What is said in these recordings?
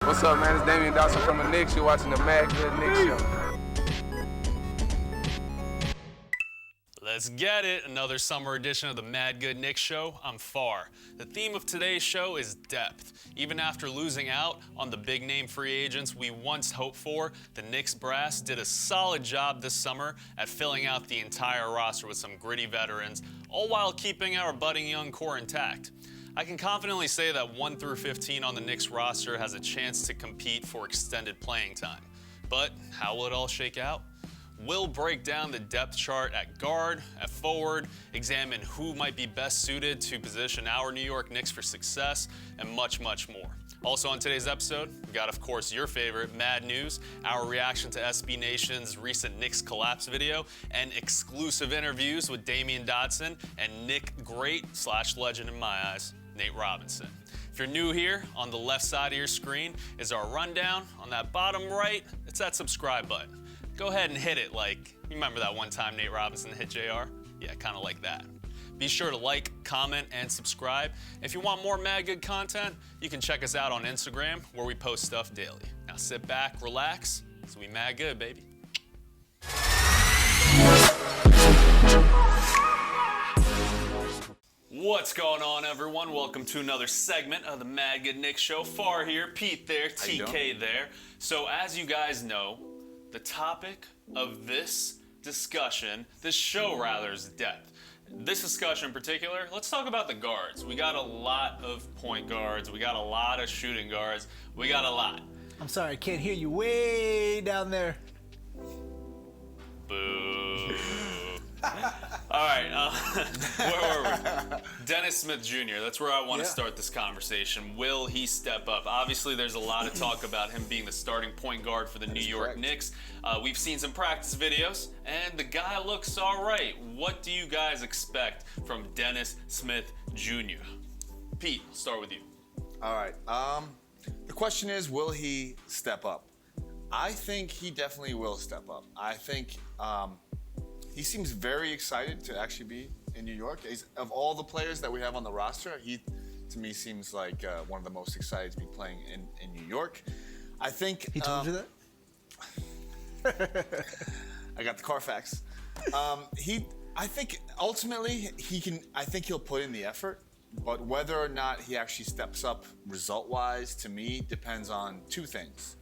What's up, man? It's Damyean Dotson from the Knicks. You're watching the MadGood Knicks show. Let's get it. Another summer edition of the MadGood Knicks show. I'm Far. The theme of today's show is depth. Even after losing out on the big-name free agents we once hoped for, the Knicks brass did a solid job this summer at filling out the entire roster with some gritty veterans, all while keeping our budding young core intact. I can confidently say that 1 through 15 on the Knicks roster has a chance to compete for extended playing time. But how will it all shake out? We'll break down the depth chart at guard, at forward, examine who might be best suited to position our New York Knicks for success, and much, much more. Also on today's episode, we got, of course, your favorite, MadNews, our reaction to SB Nation's recent Knicks collapse video, and exclusive interviews with Damyean Dotson and Nick Great/legend in my eyes, Nate Robinson. If you're new here, on the left side of your screen is our rundown. On that bottom right, it's that subscribe button. Go ahead and hit it like, you remember that one time Nate Robinson hit JR? Yeah, kind of like that. Be sure to like, comment, and subscribe. If you want more MadGood content, you can check us out on Instagram, where we post stuff daily. Now sit back, relax, so we MadGood, baby. What's going on, everyone? Welcome to another segment of the MadGood Knicks show. Far here, Pete there, TK there. So as you guys know, the topic of this discussion, this show rather, is depth. This discussion in particular, let's talk about the guards. We got a lot of point guards. We got a lot of shooting guards. We got a lot. I'm sorry, I can't hear you way down there. Boo. All right, where were we? Dennis Smith Jr., that's where I want to start this conversation. Will he step up? Obviously, there's a lot of talk about him being the starting point guard for the New York Knicks. We've seen some practice videos, and the guy looks all right. What do you guys expect from Dennis Smith Jr.? Pete, I'll start with you. All right. The question is, will he step up? I think he definitely will step up. I think he seems very excited to actually be in New York. Of all the players that we have on the roster, he, to me, seems like one of the most excited to be playing in New York. I think he told you that? I got the Carfax. I think ultimately I think he'll put in the effort, but whether or not he actually steps up result-wise, to me, depends on two things.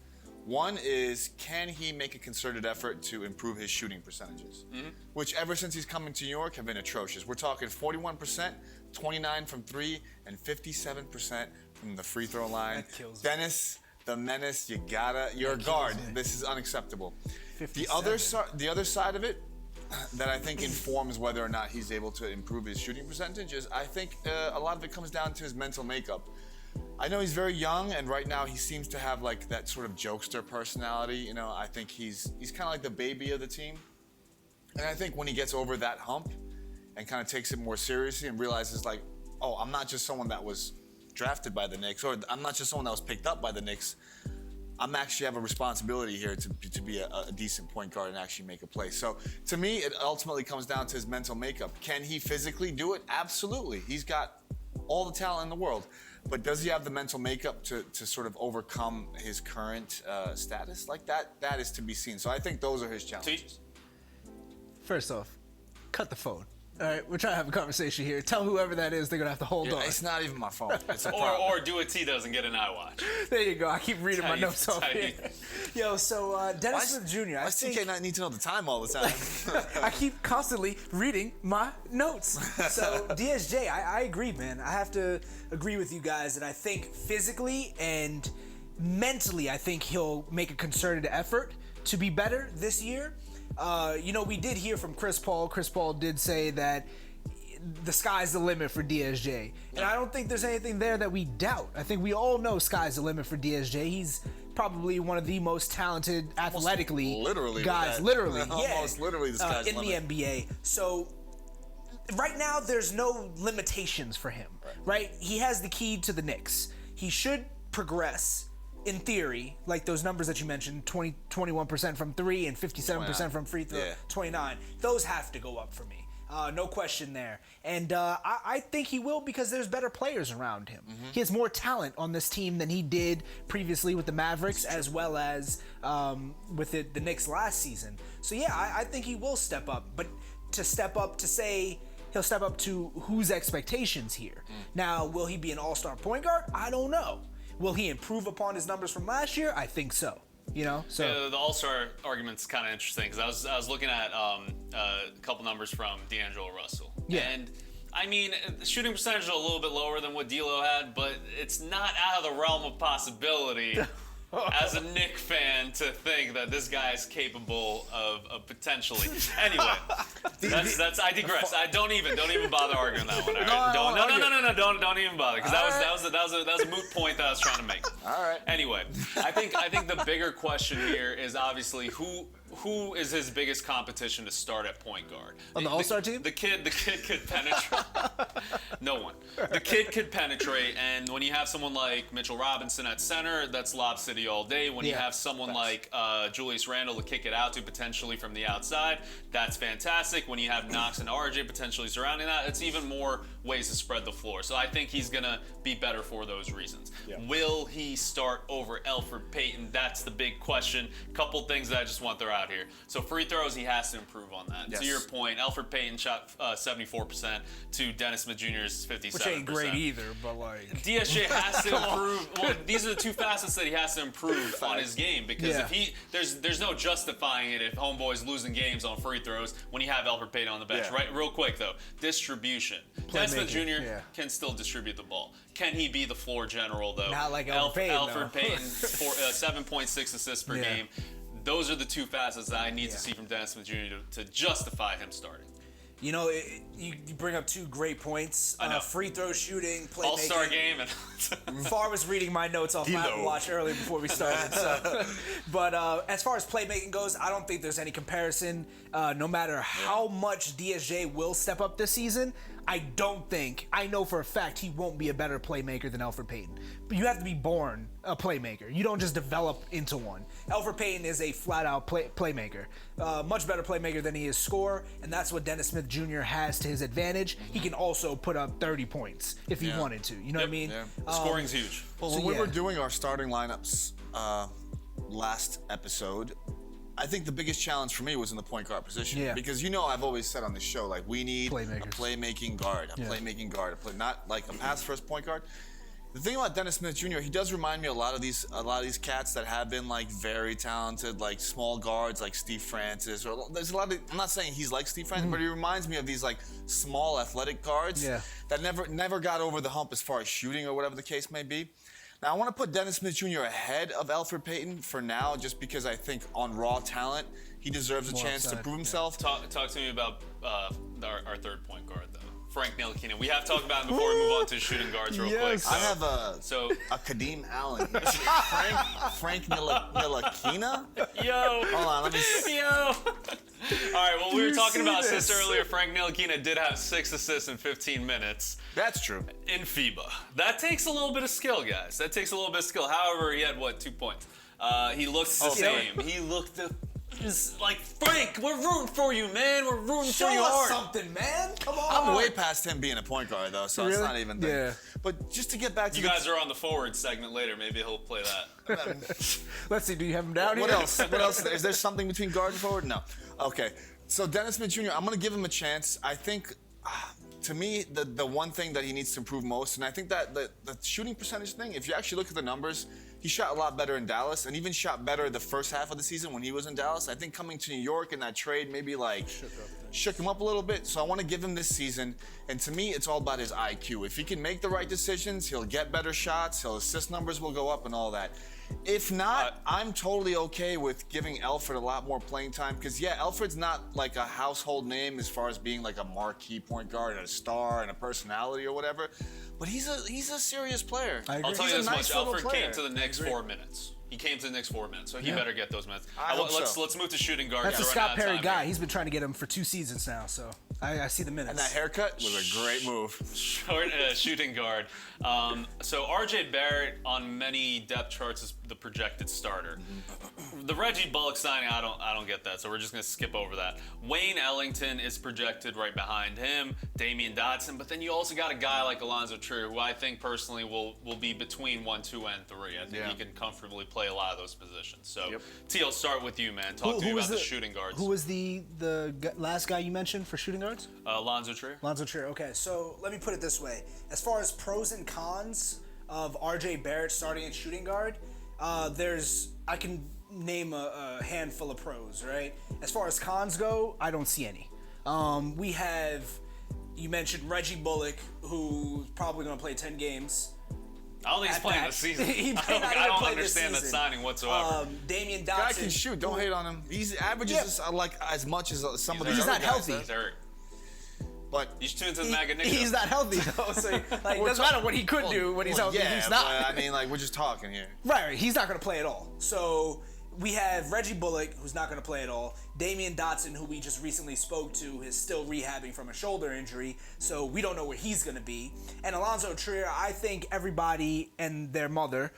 One is, can he make a concerted effort to improve his shooting percentages, which ever since he's come into New York have been atrocious. We're talking 41%, 29 from three, and 57% from the free throw line. That kills Dennis, the menace, you're a guard. This is unacceptable. 57. The other side of it that I think informs whether or not he's able to improve his shooting percentage is, I think a lot of it comes down to his mental makeup. I know he's very young, and right now he seems to have like that sort of jokester personality. You know, I think he's kind of like the baby of the team. And I think when he gets over that hump and kind of takes it more seriously and realizes like, oh, I'm not just someone that was drafted by the Knicks, or I'm not just someone that was picked up by the Knicks. I'm actually have a responsibility here to be a decent point guard and actually make a play. So to me, it ultimately comes down to his mental makeup. Can he physically do it? Absolutely. He's got all the talent in the world. But does he have the mental makeup to sort of overcome his current status? Like that is to be seen. So I think those are his challenges. First off, cut the phone. All right, we're trying to have a conversation here. Tell whoever that is they're going to have to hold on. It's not even my phone. It's a or do a T doesn't get an iWatch. There you go. I keep reading my notes off here. Yo, so Dennis Smith Jr. Why TK not need to know the time all the time? I keep constantly reading my notes. So DSJ, I agree, man. I have to agree with you guys that I think physically and mentally, I think he'll make a concerted effort to be better this year. We did hear from Chris Paul. Chris Paul did say that the sky's the limit for DSJ. And I don't think there's anything there that we doubt. I think we all know sky's the limit for DSJ. He's probably one of the most talented athletically guys. Almost literally the sky's in limit. the NBA. So right now there's no limitations for him, right? He has the key to the Knicks. He should progress in theory, like those numbers that you mentioned, 21% from three and 57% from free throw, 29. Those have to go up for me. No question there. And I think he will because there's better players around him. He has more talent on this team than he did previously with the Mavericks as well as with the Knicks last season. So, yeah, I think he will step up. But to step up to say he'll step up to whose expectations here? Now, will he be an all-star point guard? I don't know. Will he improve upon his numbers from last year? I think so. So the All-Star argument's kind of interesting because I was looking at a couple numbers from D'Angelo Russell. Yeah. And I mean, the shooting percentage is a little bit lower than what D'Lo had, but it's not out of the realm of possibility as a Knicks fan to think that this guy is capable of potentially. Anyway, that's I digress. I don't even bother arguing that one. All right? Don't even bother because that was a moot point that I was trying to make. All right. Anyway, I think the bigger question here is obviously who is his biggest competition to start at point guard? On the All-Star team? The kid could penetrate. No one. The kid could penetrate, and when you have someone like Mitchell Robinson at center, that's Lob City all day. When you have someone like Julius Randle to kick it out to potentially from the outside, that's fantastic. When you have Knox and RJ potentially surrounding that, it's even more ways to spread the floor. So I think he's gonna be better for those reasons. Yeah. Will he start over Elfrid Payton? That's the big question. Couple things that I just want to throw out here. So free throws, he has to improve on that. Yes. To your point, Elfrid Payton shot 74% to Dennis Smith Jr.'s 57%. which ain't great either, but like DSJ has to improve. Well, these are the two facets that he has to improve on his game because if there's no justifying it if homeboy's losing games on free throws when you have Elfrid Payton on the bench. Right? Real quick though, distribution. Dennis Smith Jr. can still distribute the ball. Can he be the floor general though? Not like Elfrid Payton, 7.6 assists per game. Those are the two facets that I need to see from Dennis Smith Jr. to justify him starting. You know, you bring up two great points. I know. Free throw shooting, playmaking. All-star game. Far was reading my notes off my Apple Watch earlier before we started. But as far as playmaking goes, I don't think there's any comparison. No matter how much DSJ will step up this season, I know for a fact he won't be a better playmaker than Elfrid Payton. But you have to be born a playmaker. You don't just develop into one. Elfrid Payton is a flat-out playmaker. Much better playmaker than he is scorer, and that's what Dennis Smith Jr. has to his advantage. He can also put up 30 points if he wanted to. You know what I mean? Yeah. Scoring's huge. Well, when we were doing our starting lineups last episode, I think the biggest challenge for me was in the point guard position. Yeah. Because I've always said on this show, like, we need a playmaking guard, not like a pass-first point guard. The thing about Dennis Smith Jr., he does remind me a lot of these cats that have been like very talented, like small guards, like Steve Francis. Or there's a lot of. I'm not saying he's like Steve Francis, but he reminds me of these like small athletic guards that never got over the hump as far as shooting or whatever the case may be. Now, I want to put Dennis Smith Jr. ahead of Elfrid Payton for now, just because I think on raw talent, he deserves a chance to prove himself. Talk to me about our third point guard, though. Frank Ntilikina. We have talked about him before we move on to shooting guards real quick. So, I have a Kadeem Allen. Frank Ntilikina? Yo. Hold on, let me see. Yo. All right, well, we were talking about assists earlier. Frank Ntilikina did have 6 assists in 15 minutes. That's true. In FIBA. That takes a little bit of skill, guys. That takes a little bit of skill. However, he had, 2 points? He looked the same. He looked just like, Frank, we're rooting for you, man. We're rooting for you hard. Show us something, man. Come on. I'm way past him being a point guard, though, so it's not even there. Yeah. But just to get back to you guys are on the forward segment later. Maybe he'll play that. Let's see. Do you have him down here? What else? Is there something between guard and forward? No. Okay. So Dennis Smith Jr., I'm going to give him a chance. I think, to me, the one thing that he needs to improve most, and I think that the shooting percentage thing, if you actually look at the numbers, he shot a lot better in Dallas and even shot better the first half of the season when he was in Dallas. I think coming to New York in that trade maybe shook him up a little bit. So I want to give him this season. And to me, it's all about his IQ. If he can make the right decisions, he'll get better shots, his assist numbers will go up and all that. If not, I'm totally okay with giving Elfrid a lot more playing time because, Elfrid's not like a household name as far as being like a marquee point guard and a star and a personality or whatever, but he's a serious player. I'll tell you this much. Elfrid came to the Knicks 4 minutes. He came to the Knicks 4 minutes, so he better get those minutes. Let's move to shooting guard. That's a Scott Perry guy. He's been trying to get him for 2 seasons now, so I see the minutes. And that haircut was a great move. Short shooting guard. So RJ Barrett on many depth charts the projected starter. The Reggie Bullock signing, I don't get that, so we're just gonna skip over that. Wayne Ellington is projected right behind him, Damyean Dotson, but then you also got a guy like Alonzo Trier, who I think personally will be between 1, 2, and 3. I think he can comfortably play a lot of those positions. So, T, I'll start with you, man. Talk to me about the shooting guards. Who was the last guy you mentioned for shooting guards? Alonzo Trier. Alonzo Trier. Okay, so let me put it this way: as far as pros and cons of RJ Barrett starting at shooting guard, I can name a handful of pros, right? As far as cons go, I don't see any. You mentioned Reggie Bullock, who's probably going to play 10 games. I don't think he's playing this season. I don't understand that signing whatsoever. Damyean Dotson. Guy can shoot. Don't hate on him. He's averages like as much as some of these He's other not guys. healthy. He's hurt. But you should tune into the MAGA Knicks. He's not healthy though, so it doesn't matter what he could do when he's healthy. Yeah, He's not. But, I mean, like, we're just talking here. Right. He's not going to play at all. So we have Reggie Bullock, who's not going to play at all. Damyean Dotson, who we just recently spoke to, is still rehabbing from a shoulder injury, so we don't know where he's going to be. And Alonzo Trier, I think everybody and their mother,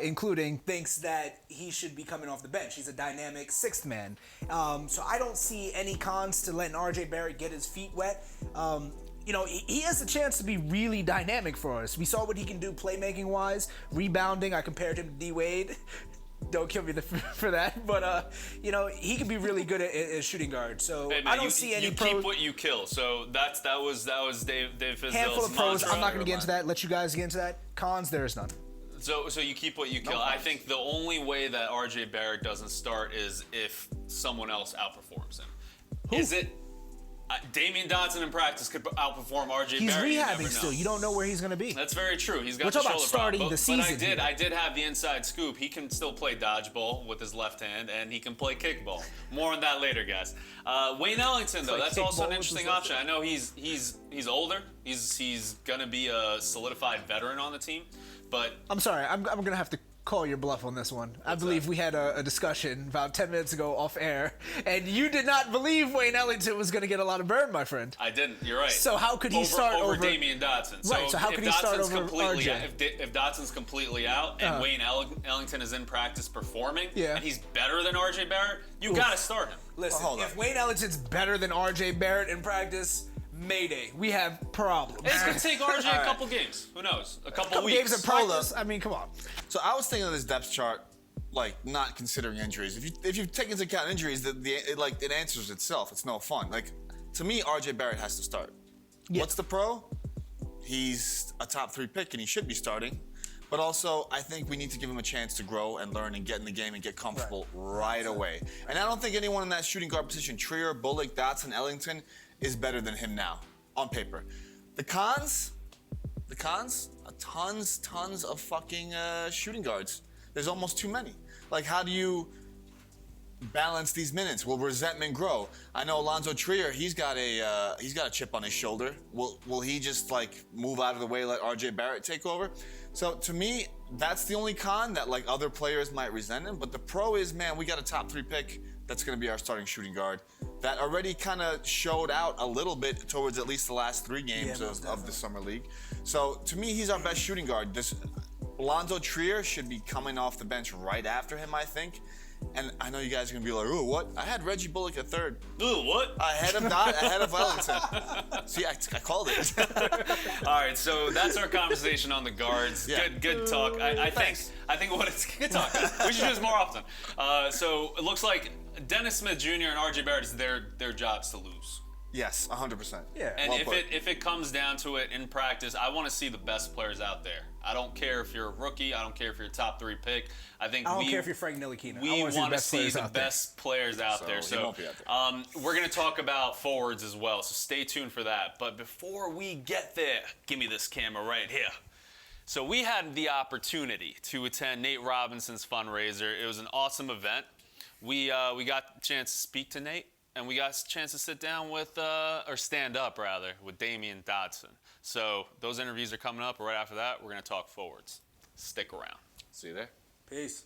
including, thinks that he should be coming off the bench. He's a dynamic sixth man. So I don't see any cons to letting RJ Barrett get his feet wet. He has a chance to be really dynamic for us. We saw what he can do playmaking-wise, rebounding. I compared him to D-Wade. Don't kill me for that, but he can be really good at shooting guard. So hey, man, I don't see any. You keep what you kill. So that was Dave Fizdale's handful of pros. mantra. I'm not going to get into that. Let you guys get into that. Cons, there is none. So you keep what you kill. I think the only way that RJ Barrett doesn't start is if someone else outperforms him. Who? Is it? Damyean Dotson in practice could outperform RJ He's Barrett. He's rehabbing still. You don't know where he's going to be. That's very true. He's got We're the talking about shoulder starting problem. the season. But I did have the inside scoop. He can still play dodgeball with his left hand, and he can play kickball. More on that later, guys. Wayne Ellington, though, that's also an interesting option. I know he's older. He's going to be a solidified veteran on the team, but I'm sorry. I'm going to have to call your bluff on this one. I believe we had a discussion about 10 minutes ago off air, and you did not believe Wayne Ellington was going to get a lot of burn, my friend. I didn't. You're right. So how could he start over Damyean Dotson? Right. So how could he start over RJ? If Dotson's completely out and Wayne Ellington is in practice performing, and he's better than RJ Barrett, you got to start him. Listen, if Wayne Ellington's better than RJ Barrett in practice, Mayday. We have problems. It's going to take RJ a couple games. Who knows? A couple weeks. Games of practice. I mean, come on. So I was thinking of this depth chart, like not considering injuries. If you take into account injuries, it answers itself. It's no fun. Like, to me, RJ Barrett has to start. Yeah. What's the pro? He's a top 3 pick and he should be starting. But also, I think we need to give him a chance to grow and learn and get in the game and get comfortable right away. And I don't think anyone in that shooting guard position, Trier, Bullock, Dotson, Ellington, is better than him now, on paper. The cons, tons of fucking shooting guards. There's almost too many. Like, how do you balance these minutes? Will resentment grow? I know Alonzo Trier, he's got a chip on his shoulder. Will he just like move out of the way, let RJ Barrett take over? So to me, that's the only con that like other players might resent him. But the pro is, man, we got a top 3 pick. That's going to be our starting shooting guard. That already kind of showed out a little bit towards at least the last 3 games of the Summer League. So to me, he's our best shooting guard. This Alonzo Trier should be coming off the bench right after him, I think. And I know you guys are going to be like, ooh, what? I had Reggie Bullock at 3rd. Ooh, what? Ahead of Ellington. See, I called it. All right, so that's our conversation on the guards. Yeah. Good talk. I think what it's good talk. We should do this more often. So it looks like Dennis Smith Jr. and RJ Barrett is their jobs to lose. Yes, 100%. Yeah. And if it comes down to it in practice, I want to see the best players out there. I don't care if you're a rookie. I don't care if you're a top 3 pick. I don't care if you're Frank Ntilikina. We want to see the best players out there. So won't be out there. we're going to talk about forwards as well. So stay tuned for that. But before we get there, give me this camera right here. So we had the opportunity to attend Nate Robinson's fundraiser. It was an awesome event. We got a chance to speak to Nate. And we got a chance to sit down with, or stand up rather, with Damyean Dotson. So those interviews are coming up. Right after that, we're going to talk forwards. Stick around. See you there. Peace.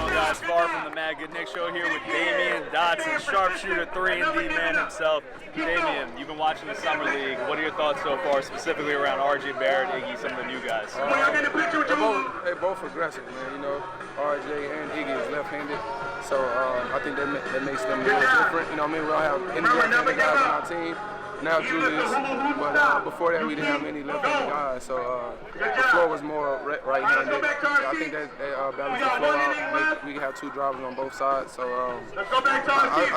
Guys, guys? Far from the MadGood Knicks show here with Damyean Dotson, sharpshooter 3-and-D man himself. Damyean, you've been watching the Summer League. What are your thoughts so far, specifically around RJ Barrett, Iggy, some of the new guys? They're both aggressive, man. You know, RJ and Iggy is left-handed, so I think that makes them a little different. You know what I mean? We don't have any left-handed guys on our team. Now Julius, but before that we didn't have many left-handed guys, so the floor was more right-handed. So I think that balanced the floor out. We have two drivers on both sides, so I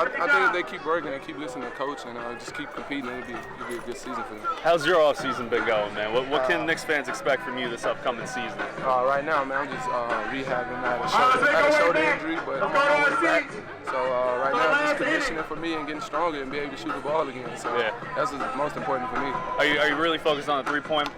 think if they keep working and keep listening to coach and just keep competing, it'll be a good season for them. How's your off-season been going, man? What can Knicks fans expect from you this upcoming season? Right now, man, I'm just rehabbing. I had a shoulder injury, but I'm on my way back. So right now, just conditioning for me and getting stronger and be able to shoot the ball again. So that's what's most important for me. Are you really focused on the three-point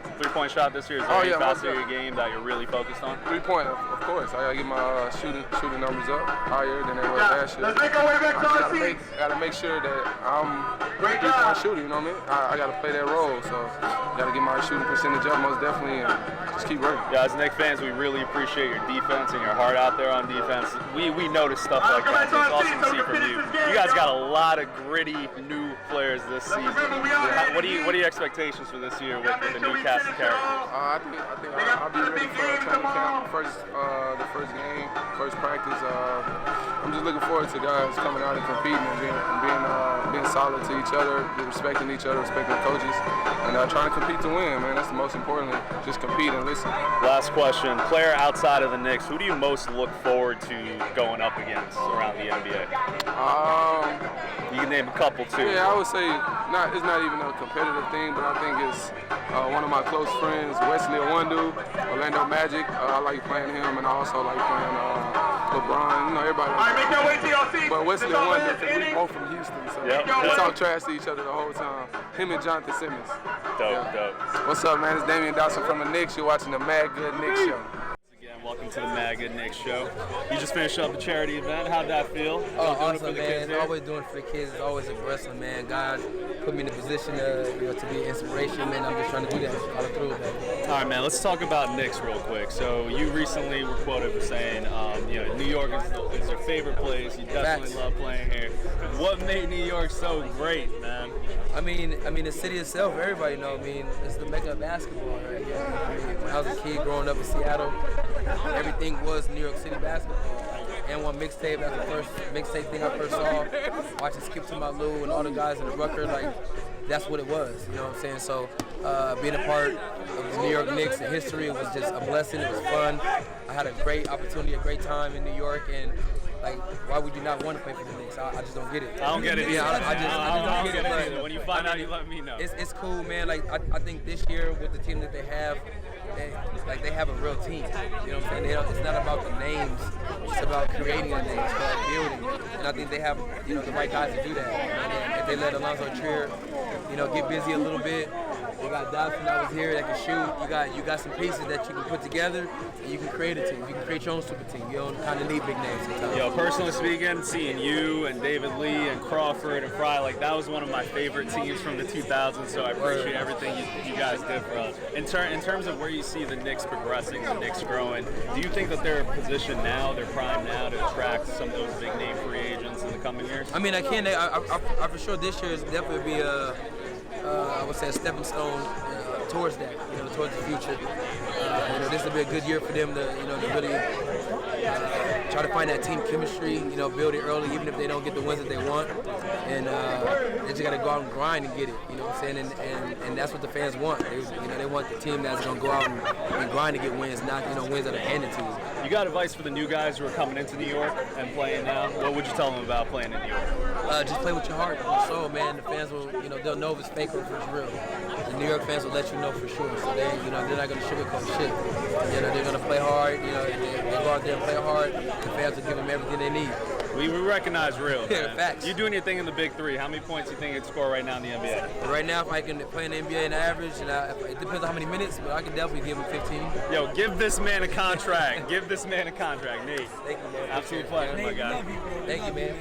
shot this year? Is there any facet of your game that you're really focused on? 3-point, of course. I gotta get my shooting numbers up higher than they were last year. I gotta make sure that I'm three-point shooter. You know what I mean? I gotta play that role. So gotta get my shooting percentage up most definitely and just keep working. Yeah, as Knicks fans, we really appreciate your defense and your heart out there on defense. We notice stuff like that. So it's awesome to see from you. You guys got a lot of gritty new players this season. What are your expectations for this year with the new cast of characters? I think I'll be ready for training camp. The first game, first practice. I'm just looking forward to guys coming out and competing and being solid to each other, respecting each other, respecting coaches, and trying to compete to win, man. That's the most important. Just compete and listen. Last question. Player outside of the Knicks, who do you most look forward to going up against around the NBA? You can name a couple too. Yeah, I would say it's not even a competitive thing, but I think it's one of my close friends, Wesley Iwundu, Orlando Magic. I like playing him, and I also like playing LeBron. You know, everybody. But Wesley Iwundu, because we both from Houston, so we talk trash to each other the whole time. Him and Jonathan Simmons. Dope. What's up, man? It's Damyean Dotson from the Knicks. You're watching the MadGood Knicks show. Welcome to the MadGood Knicks show. You just finished up the charity event. How'd that feel? Awesome, man. Always doing it for the kids. It's always a blessing, man. God put me in a position to be an inspiration, man. I'm just trying to do that. Follow through with that. All right, man. Let's talk about Knicks real quick. So you recently were quoted for saying, New York is your favorite place. You definitely love playing here. What made New York so great, man? I mean, the city itself, everybody know. I mean, it's the mecca of basketball, right? When I was a kid growing up in Seattle, everything was New York City basketball. And one mixtape, that's the first mixtape thing I first saw. Watching Skip to My Lou and all the guys in the Rucker, like, that's what it was, you know what I'm saying? So being a part of the New York Knicks and history, it was just a blessing, it was fun. I had a great opportunity, a great time in New York, and like, why would you not want to play for the Knicks? I just don't get it. I don't get it. Yeah, I just don't get it. Either. When you find out, you let me know. It's cool, man. Like, I think this year with the team that they have a real team. You know what I'm saying? It's not about the names. It's about creating a name. It's about building. And I think they have, the right guys to do that. And if they let Alonzo Trier, get busy a little bit. You got Dotson that was here that can shoot. You got some pieces that you can put together and you can create a team. You can create your own super team. You don't kind of need big names sometimes. Yo, personally speaking, seeing you and David Lee and Crawford and Fry, like, that was one of my favorite teams from the 2000s, so I appreciate everything you guys did for us. In terms of where you see the Knicks progressing, the Knicks growing, do you think that they're positioned now, they're primed now to attract some of those big name free agents in the coming years? I mean, I for sure this year is definitely be I would say a stepping stone towards that, towards the future. This will be a good year for them to really try to find that team chemistry, build it early, even if they don't get the wins that they want. And they just got to go out and grind and get it, you know what I'm saying? And that's what the fans want. They want the team that's going to go out and grind to get wins, not, wins that are handed to you. You got advice for the new guys who are coming into New York and playing now? What would you tell them about playing in New York? Just play with your heart and your soul, man. The fans will, they'll know if it's fake or if it's real. The New York fans will let you know for sure. So they're not going to sugarcoat shit. They're going to play hard. They go out there and play hard. The fans will give them everything they need. We recognize real. Yeah, facts. You're doing your thing in the Big Three. How many points do you think you can score right now in the NBA? Right now, if I can play in the NBA in the average, and it depends on how many minutes, but I can definitely give him 15. Yo, give this man a contract. Give this man a contract, Nate. Thank you, man. Absolute pleasure, my guy. Thank you, man.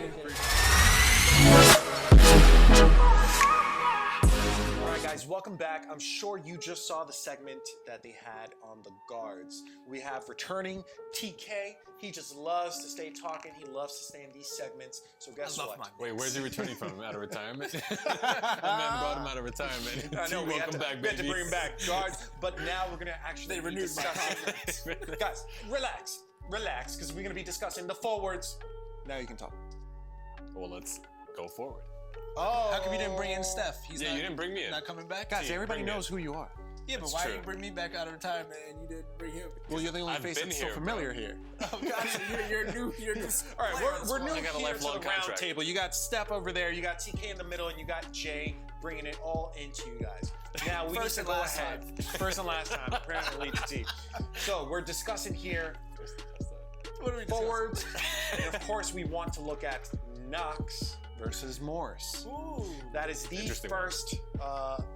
All right, guys. Guys, welcome back. I'm sure you just saw the segment that they had on the guards. We have returning TK. He just loves to stay talking. He loves to stay in these segments. So guess what? Wait, where's he returning from? Out of retirement? That man brought him out of retirement. I know, we had to bring him back. Guards, but now we're going to actually be discussing. Guys, relax, because we're going to be discussing the forwards. Now you can talk. Well, let's go forward. Oh. How come you didn't bring in Steph? He's you didn't bring me in. Not coming back? Guys, everybody knows who you are. Yeah, but why didn't you bring me back out of retirement and you didn't bring him? Well, you're the only face that's so familiar here. Oh, gotcha. You're new. All right, we're new I got a here to the lifelong round contract. table. You got Steph over there, you got TK in the middle, and you got Jay bringing it all into you guys. Now, we need to go ahead. First and last time, apparently lead the team. So, we're discussing here What are we forwards, and of course, we want to look at Knox versus Morris. Ooh. That is the first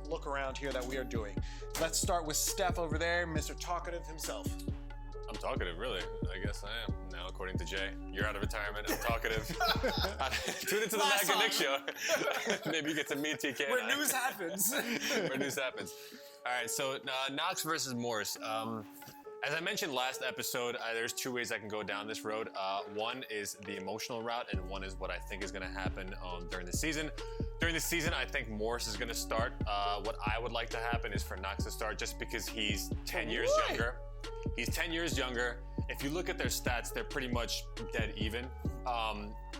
look around here that we are doing. Let's start with Steph over there, Mr. Talkative himself. I'm talkative, really. I guess I am. Now, according to Jay, you're out of retirement. I'm talkative. Tune into the MadGood Knicks show. Maybe you get to meet TK. Where news happens. Where news happens. All right, so Knox versus Morris. As I mentioned last episode, there's two ways I can go down this road. One is the emotional route, and one is what I think is going to happen during the season. During the season, I think Morris is going to start. What I would like to happen is for Knox to start just because he's 10 years younger. He's 10 years younger. If you look at their stats, they're pretty much dead even.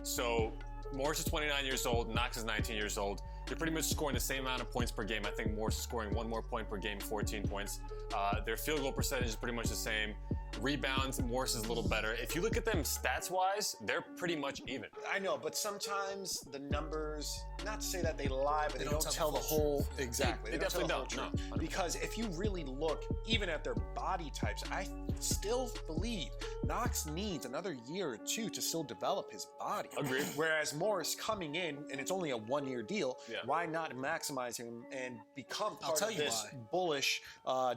So Morris is 29 years old, Knox is 19 years old. They're pretty much scoring the same amount of points per game. I think Morris is scoring one more point per game, 14 points. Their field goal percentage is pretty much the same. Rebounds, Morris is a little better. If you look at them stats-wise, they're pretty much even. I know, but sometimes the numbers, not to say that they lie, but they don't tell the whole. Exactly. They definitely don't. No, because if you really look, even at their body types, I still believe Knox needs another year or two to still develop his body. Agreed. Whereas Morris coming in, and it's only a one-year deal, why not maximize him and become part of this bullish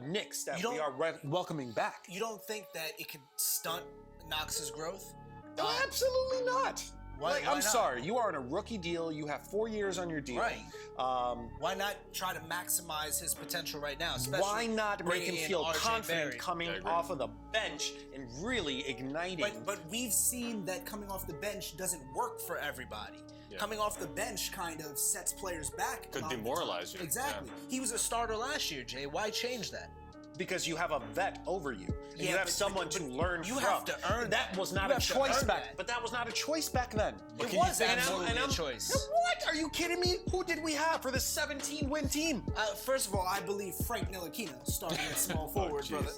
Knicks that we are welcoming back? You don't think that it could stunt Knox's growth? No, absolutely not. Why I'm not? sorry, you are on a rookie deal. You have 4 years on your deal. Right. Why not try to maximize his potential right now? Why not make him feel confident Barrett. coming off of the bench and really igniting? But we've seen that coming off the bench doesn't work for everybody. Yeah. Coming off the bench kind of sets players back. Could demoralize you. Exactly. Yeah. He was a starter last year, Jay. Why change that? Because you have a vet over you. And you have someone to learn from. You have to earn that. Was not a choice back. But that was not a choice back then. It was absolutely a choice. What? Are you kidding me? Who did we have for the 17-win team? First of all, I believe Frank Ntilikina started at small forward, brother.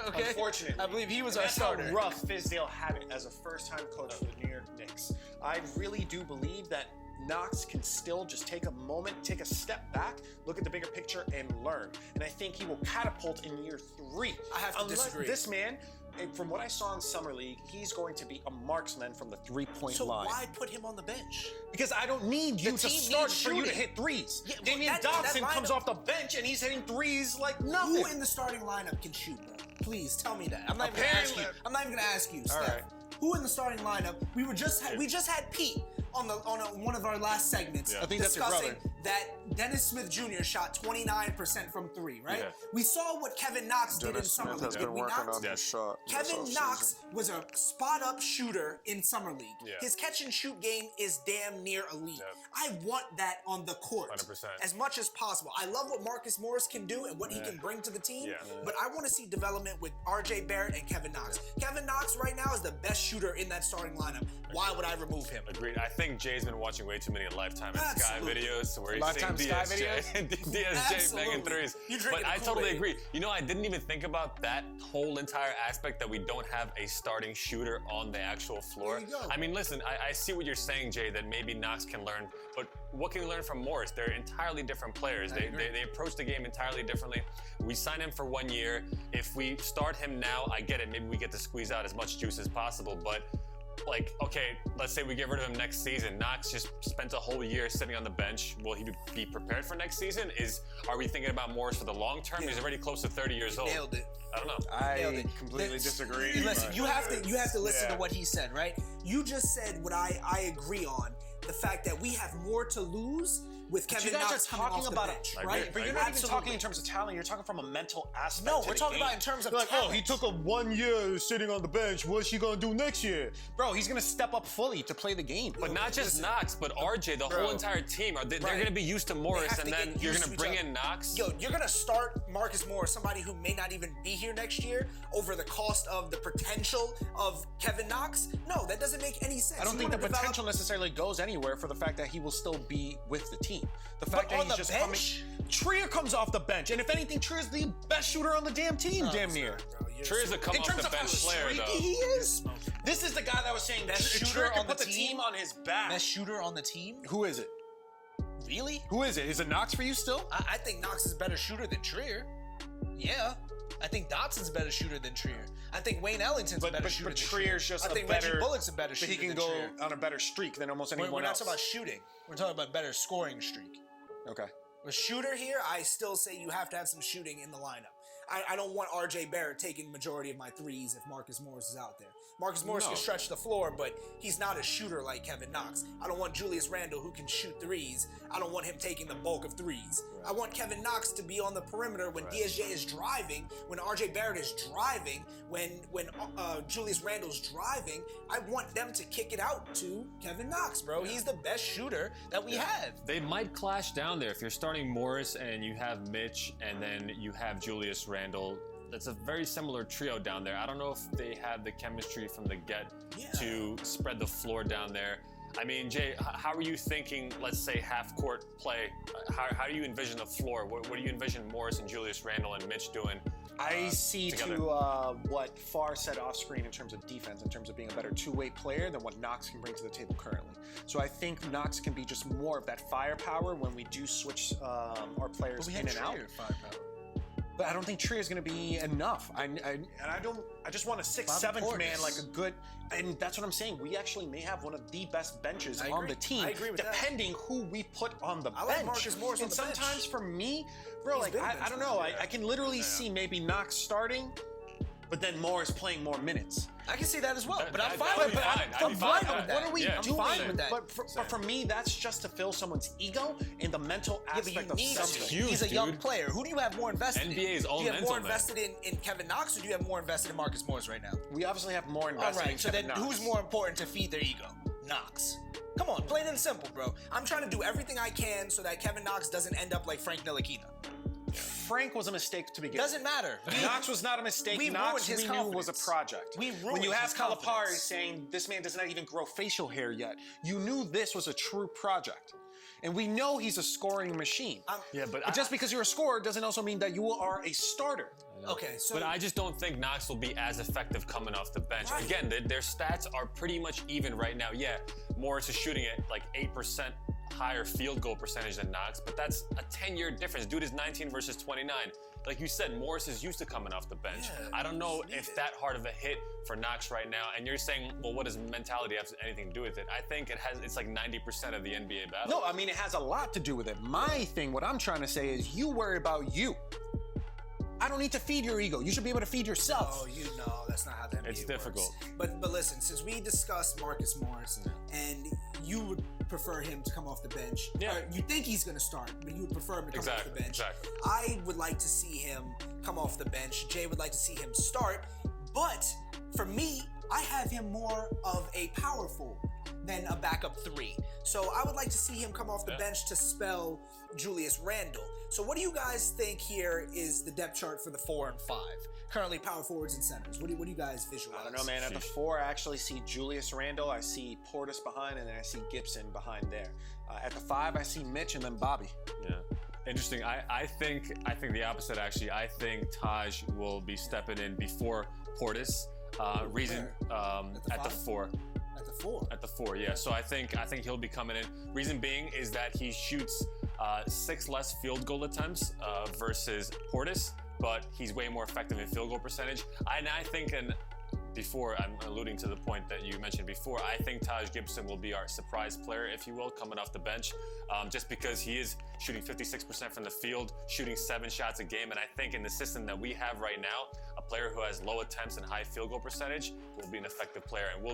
Okay. Unfortunately. I believe he was our that's starter. How rough Fizdale had it as a first-time coach for the New York Knicks. I really do believe that Knox can still just take a moment, take a step back, look at the bigger picture, and learn. And I think he will catapult in year 3. I have to disagree. This man, from what I saw in Summer League, he's going to be a marksman from the three-point line. So why put him on the bench? Because I don't need you to start for you to hit threes. Yeah, well, Damyean Dotson comes off the bench and he's hitting threes like nothing. Who in the starting lineup can shoot, bro? Please tell me that. I'm not even gonna ask you. I'm not even gonna ask you, Steph. right. Who in the starting lineup? We just had Pete on one of our last segments I think that's your discussing brother. that Dennis Smith Jr. shot 29% from 3, right? Yeah. We saw what Kevin Knox did in Summer League. Did we not? his shot. Kevin Knox was a spot-up shooter in Summer League. Yeah. His catch-and-shoot game is damn near elite. Yep. I want that on the court 100%. as much as possible. I love what Marcus Morris can do and what he can bring to the team, Yeah. but I want to see development with RJ Barrett and Kevin Knox. Kevin Knox right now is the best shooter in that starting lineup. Why would I remove him? Agreed. I think Jay's been watching way too many Lifetime and Sky Absolutely. videos where he's Lifetime seeing Sky DSJ, DSJ Absolutely. banging threes. You're drinking But I the totally Kool-Aid. agree. You know, I didn't even think about that whole entire aspect that we don't have a starting shooter on the actual floor. There you go. I mean, listen, I see what you're saying, Jay, that maybe Knox can learn, but what can you learn from Morris? They're entirely different players. They approach the game entirely differently. We sign him for 1 year. If we start him now, I get it. Maybe we get to squeeze out as much juice as possible, but like, okay, let's say we get rid of him next season. Knox just spent a whole year sitting on the bench. Will he be prepared for next season? Are we thinking about Morris for the long term? He's already close to 30 years old. Nailed it. I don't know. I completely disagree. Listen, you have to listen to what he said, right? You just said what I agree on. The fact that we have more to lose with Kevin you guys Knox are coming talking off about the it, bench, I right? agree. But you're not even Absolutely. talking in terms of talent. You're talking from a mental aspect. No, to we're the talking game. about in terms of You're like, oh, talent. he took a 1 year sitting on the bench. What's he gonna do next year, bro? He's gonna step up fully to play the game. But not just Knox, but RJ, the whole entire team. They're Right. going to be used to They Morris, have and to then get you're used going to to each bring other. in Knox. Yo, you're gonna start Marcus Morris, somebody who may not even be here next year, over the cost of the potential of Kevin Knox? No, that doesn't make any sense. I don't You think the wanna develop- potential necessarily goes anywhere for the fact that he will still be with the team. The But fact that on he's the just bench? coming. Trier comes off the bench, and if anything, Trier's the best shooter on the damn team, damn near. Trier's a come In off terms the of how bench player, streaky though. he is, this is the guy that was saying Best Trier shooter could on the put the team on his back. Best shooter on the team? Who is it? Really? Who is it? Is it Knox for you still? I think Knox is a better shooter than Trier. Yeah. I think Dotson's a better shooter than Trier. I think Wayne Ellington's a better shooter But than Trier's just I a think better. Reggie Bullock's a better But shooter he can than go Trier. on a better streak than almost anyone We're not else. talking about shooting. We're talking about better scoring streak. Okay. A shooter here, I still say you have to have some shooting in the lineup. I don't want RJ Barrett taking majority of my threes if Marcus Morris is out there. Marcus Morris can stretch the floor, but he's not a shooter like Kevin Knox. I don't want Julius Randle, who can shoot threes. I don't want him taking the bulk of threes. Right. I want Kevin Knox to be on the perimeter when DSJ is driving, when RJ Barrett is driving, when Julius Randle's driving. I want them to kick it out to Kevin Knox, bro. He's the best shooter that we have. They might clash down there if you're starting Morris and you have Mitch and then you have Julius Randle. That's a very similar trio down there. I don't know if they have the chemistry from the get to spread the floor down there. I mean, Jay, how are you thinking, let's say, half-court play? How do you envision the floor? What do you envision Morris and Julius Randle and Mitch doing I see together? to what Farr said off screen in terms of defense, in terms of being a better two-way player than what Knox can bring to the table currently. So I think Knox can be just more of that firepower when we do switch our players in and out. But I don't think Trier is going to be enough. I just want a 6'7" man, like a good, and that's what I'm saying. We actually may have one of the best benches on the team, I agree with that. depending who we put on the I bench. like Marcus Morris on and the bench. sometimes for me, bro, He's like been a I bench don't know, player. I can literally see maybe Knox starting, but then Morris playing more minutes. I can see that as well, but I'm That- fine that'd with be that. fine. I'm I'd be fine fine with with that. What are we Yeah, doing? fine with that. But for me, that's just to fill someone's ego and the mental Yeah, but aspect you of need something. huge, He's a young dude. player. Who do you have more invested in? NBA's own Do you have more mental man. invested in Kevin Knox, or do you have more invested in Marcus Morris right now? We obviously have more All invested in right, so Kevin then Knox. who's more important to feed their ego? Knox. Come on, plain and simple, bro. I'm trying to do everything I can so that Kevin Knox doesn't end up like Frank Ntilikina. Frank was a mistake to begin Doesn't matter. Knox was not a mistake. we Knox ruined his we knew was a confidence. project. We when ruined you have his Calipari confidence. saying this man does not even grow facial hair yet, you knew this was a true project. And we know he's a scoring machine. Yeah, but just because you're a scorer doesn't also mean that you are a starter. Okay, so But I just don't think Knox will be as effective coming off the bench. Right. Again, their stats are pretty much even right now. Yeah, Morris is shooting at like 8% higher field goal percentage than Knox, but that's a 10-year difference. Dude is 19 versus 29. Like you said, Morris is used to coming off the bench. Yeah, I don't know if that hard of a hit for Knox right now. And you're saying, well, what does mentality have anything to do with it? I think it's like 90% of the NBA battle. No, I mean, it has a lot to do with it. My thing, what I'm trying to say is you worry about you. I don't need to feed your ego. You should be able to feed yourself. Oh, you know, that's not how that It's difficult. But listen, since we discussed Marcus Morris, and you would prefer him to come off the bench, Yeah. or you think he's going to start, but you would prefer him to come off the bench. Exactly. I would like to see him come off the bench. Jay would like to see him start, but for me, I have him more of a power forward than a backup three. So I would like to see him come off the bench to spell Julius Randle. So what do you guys think here is the depth chart for the 4 and 5? Currently power forwards and centers. What do you guys visualize? I don't know, man. At the 4, I actually see Julius Randle. I see Portis behind, and then I see Gibson behind there. At the 5, I see Mitch and then Bobby. Yeah. Interesting. I think the opposite, actually. I think Taj will be stepping in before Portis. Reason at the 4. At the 4. At the 4, yeah. So I think he'll be coming in. Reason being is that he shoots 6 less field goal attempts versus Portis, but he's way more effective in field goal percentage. I think, and before I'm alluding to the point that you mentioned before, I think Taj Gibson will be our surprise player, if you will, coming off the bench, just because he is shooting 56% from the field, shooting 7 shots a game, and I think in the system that we have right now, a player who has low attempts and high field goal percentage will be an effective player, and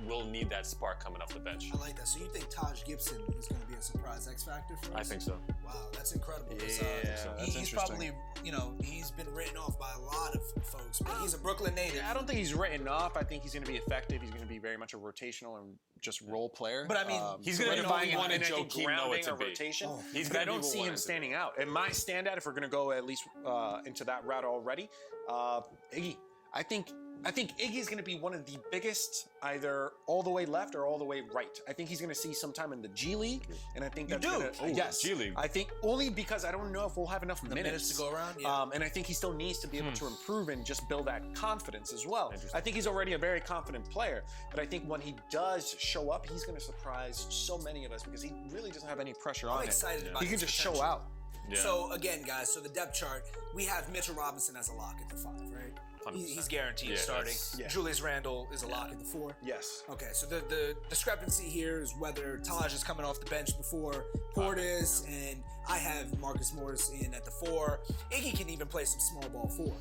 will need that spark coming off the bench. I like that. So you think Taj Gibson is going to be a surprise X factor for us? I think so. Wow, that's incredible. He's probably, he's been written off by a lot of folks, but he's a Brooklyn native. I don't think he's written off. I think he's going to be effective. He's going to be very much a rotational and just role player. But I mean, he's going to be the one in Joe grounding to or be. rotation. I don't see him standing out. And my standout, if we're going to go at least into that route already, Iggy. I think Iggy's going to be one of the biggest, either all the way left or all the way right. I think he's going to see some time in the G League, and I think that's going to yes, G League. I think only because I don't know if we'll have enough minutes to go around. Yeah. And I think he still needs to be able to improve and just build that confidence as well. I think he's already a very confident player, but I think when he does show up, he's going to surprise so many of us because he really doesn't have any pressure on him. I'm excited about He can his just potential. show out. Yeah. So again, guys, so the depth chart, we have Mitchell Robinson as a lock at the 5, right? 100%. He's guaranteed starting. Julius Randle is a lock at the 4. Yes. Okay, so the discrepancy here is whether Taj is coming off the bench before Portis, and I have Marcus Morris in at the 4. Iggy can even play some small ball 4.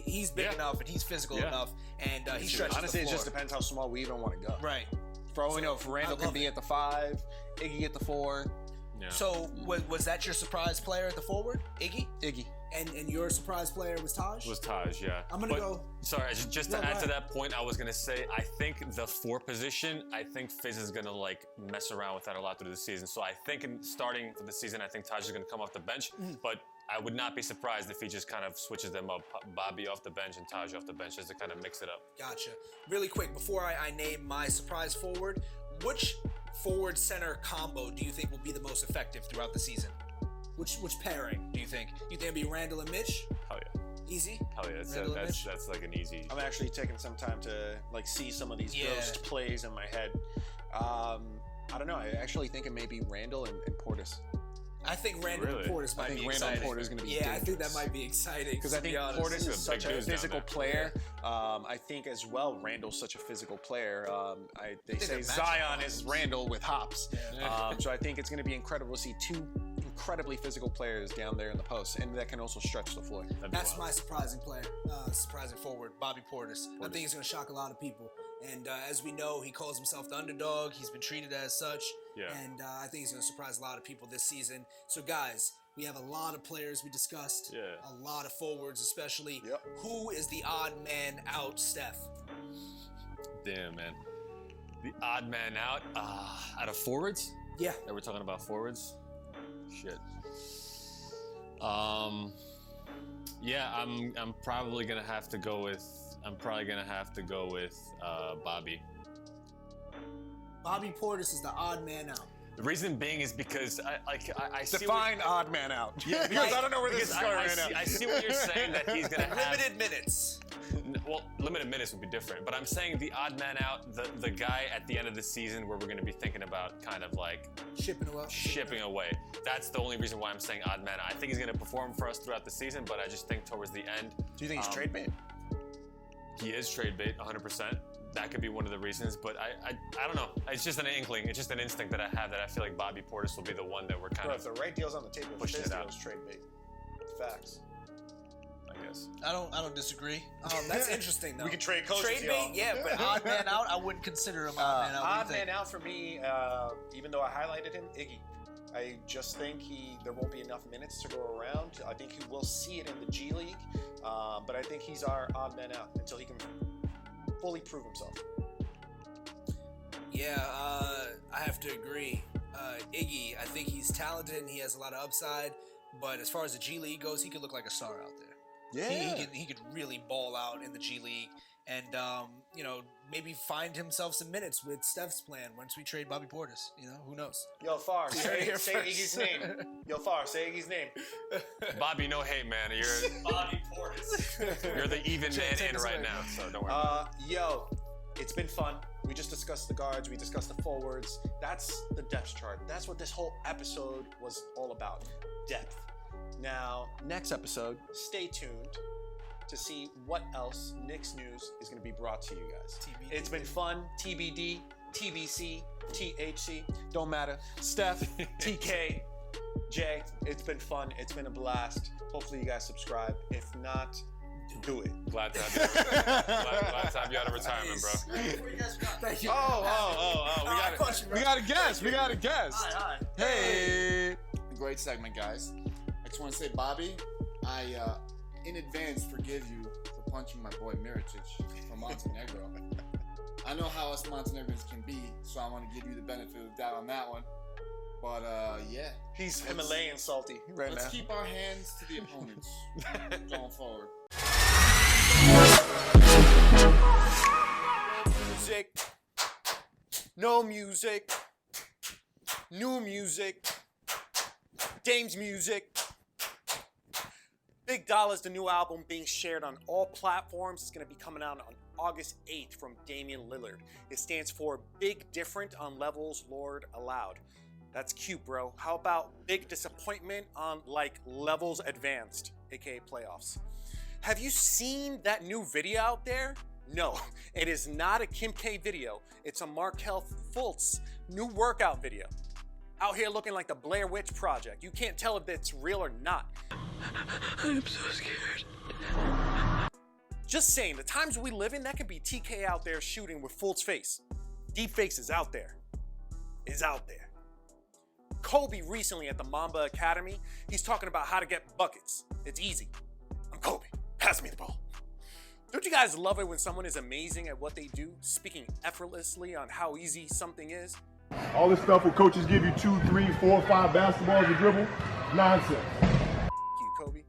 He's big enough and he's physical enough, and he stretches Honestly, the floor. it just depends how small we even want to go. Right. For all we know, if Randall can be at the 5, Iggy at the 4. Yeah. So was that your surprise player at the forward, Iggy? Iggy. And your surprise player was Taj? Was Taj, yeah. I'm gonna go. Sorry, just to add to that point, I was gonna say I think the 4 position, I think Fizz is gonna mess around with that a lot through the season. So I think in starting for the season, I think Taj is gonna come off the bench, but I would not be surprised if he just kind of switches them up, Bobby off the bench and Taj off the bench, just to kind of mix it up. Gotcha. Really quick, before I name my surprise forward, which forward center combo do you think will be the most effective throughout the season? Which pairing do you think? You think it'll be Randall and Mitch? Hell yeah. Easy? Hell yeah. That's like an easy. I'm actually taking some time to see some of these ghost plays in my head. I don't know. I actually think it may be Randall and Portis. I think Randall and Portis might be exciting. Randall and Portis is going to be dangerous. I think that might be exciting. Because I think Portis is such a physical player. Yeah. I think as well, Randall's such a physical player. They say Zion is Randall with hops. So I think it's going to be incredible to see 2 incredibly physical players down there in the post, and that can also stretch the floor. That's my surprising player, surprising forward, Bobby Portis. I think he's going to shock a lot of people. And as we know, he calls himself the underdog. He's been treated as such. Yeah. And I think he's going to surprise a lot of people this season. So, guys, we have a lot of players we discussed. Yeah. A lot of forwards, especially. Yep. Who is the odd man out, Steph? Damn, man. The odd man out of forwards? Yeah. That we're talking about forwards? Shit. Yeah, I'm probably gonna have to go with Bobby. Bobby Portis is the odd man out. The reason being is because I see Define odd man out. Yeah, because I don't know where this is going right now. I see what you're saying, that he's gonna have limited minutes. Well, limited minutes would be different, but I'm saying the odd man out, the guy at the end of the season where we're going to be thinking about kind of shipping away. That's the only reason why I'm saying odd man out. I think he's going to perform for us throughout the season, but I just think towards the end. Do you think he's trade bait? He is trade bait, 100%. That could be one of the reasons, but I don't know. It's just an inkling. It's just an instinct that I have that I feel like Bobby Portis will be the one that we're kind of. If the right deal's on the table, pushing it out. Trade bait. Facts. Guess. I don't disagree. That's interesting though. We can trade coaches. Trade bait, yeah, but odd man out, I wouldn't consider him odd man out. Odd man out for me, even though I highlighted him, Iggy. I just think there won't be enough minutes to go around. I think he will see it in the G League, but I think he's our odd man out until he can fully prove himself. Yeah, I have to agree. Iggy, I think he's talented and he has a lot of upside, but as far as the G League goes, he could look like a star out there. Yeah, he could really ball out in the G League, and maybe find himself some minutes with Steph's plan once we trade Bobby Portis. Who knows? Yo, Far, say Iggy's name. Yo, Far, say Iggy's name. Bobby, no hate, man. You're Bobby Portis. You're the even man in right now, so don't worry. Yo, it's been fun. We just discussed the guards. We discussed the forwards. That's the depth chart. That's what this whole episode was all about. Depth. Now, next episode, stay tuned to see what else Knicks news is going to be brought to you guys. TBD. It's been fun. TBD, TBC, THC, don't matter. Steph, TK, Jay, it's been fun. It's been a blast. Hopefully you guys subscribe. If not, Do it. Glad to have you. glad to have you out of retirement, bro. Thank you. We got a guest. We got a guest. Hi. Hey. Great segment, guys. I just want to say, Bobby, I in advance forgive you for punching my boy Miritich from Montenegro. I know how us Montenegrins can be, so I want to give you the benefit of the doubt on that one. But yeah. He's Himalayan salty right now. Let's keep our hands to the opponents going forward. Music. No music. New music. Dame's music. Big Dolla's the new album being shared on all platforms. It's going to be coming out on August 8th from Damyean Lillard. It stands for Big Different on Levels Lord Allowed. That's cute, bro. How about Big Disappointment on like Levels Advanced, aka Playoffs? Have you seen that new video out there? No, it is not a Kim K video. It's a Markel Fultz new workout video. Out here looking like the Blair Witch Project. You can't tell if it's real or not. I'm so scared. Just saying, the times we live in, that could be TK out there shooting with Fultz face. Deep face is out there. Is out there. Kobe recently at the Mamba Academy, he's talking about how to get buckets. It's easy. I'm Kobe. Pass me the ball. Don't you guys love it when someone is amazing at what they do, speaking effortlessly on how easy something is? All this stuff where coaches give you 2, 3, 4, 5 basketballs to dribble, nonsense. You, Kobe.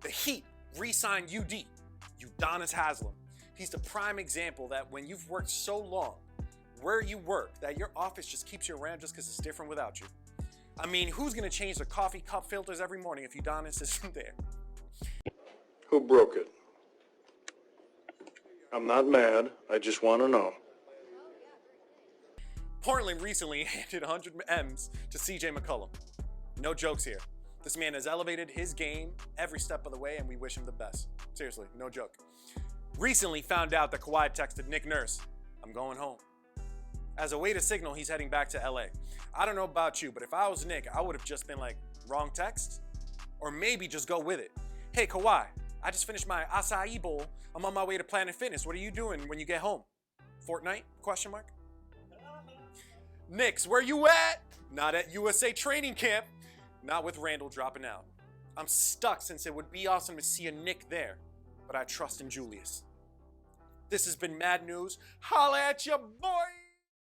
The Heat re-signed UD, Udonis Haslem. He's the prime example that when you've worked so long, where you work, that your office just keeps you around just because it's different without you. I mean, who's going to change the coffee cup filters every morning if Udonis isn't there? Who broke it? I'm not mad. I just want to know. Portland recently handed 100 M's to CJ McCollum. No jokes here. This man has elevated his game every step of the way, and we wish him the best. Seriously, no joke. Recently found out that Kawhi texted Nick Nurse, "I'm going home." As a way to signal he's heading back to LA. I don't know about you, but if I was Nick, I would have just been like, wrong text? Or maybe just go with it. Hey, Kawhi, I just finished my acai bowl. I'm on my way to Planet Fitness. What are you doing when you get home? Fortnite? Question mark. Knicks, where you at? Not at USA training camp. Not with Randall dropping out. I'm stuck since it would be awesome to see a Knick there, but I trust in Julius. This has been Mad News. Holla at ya, boy!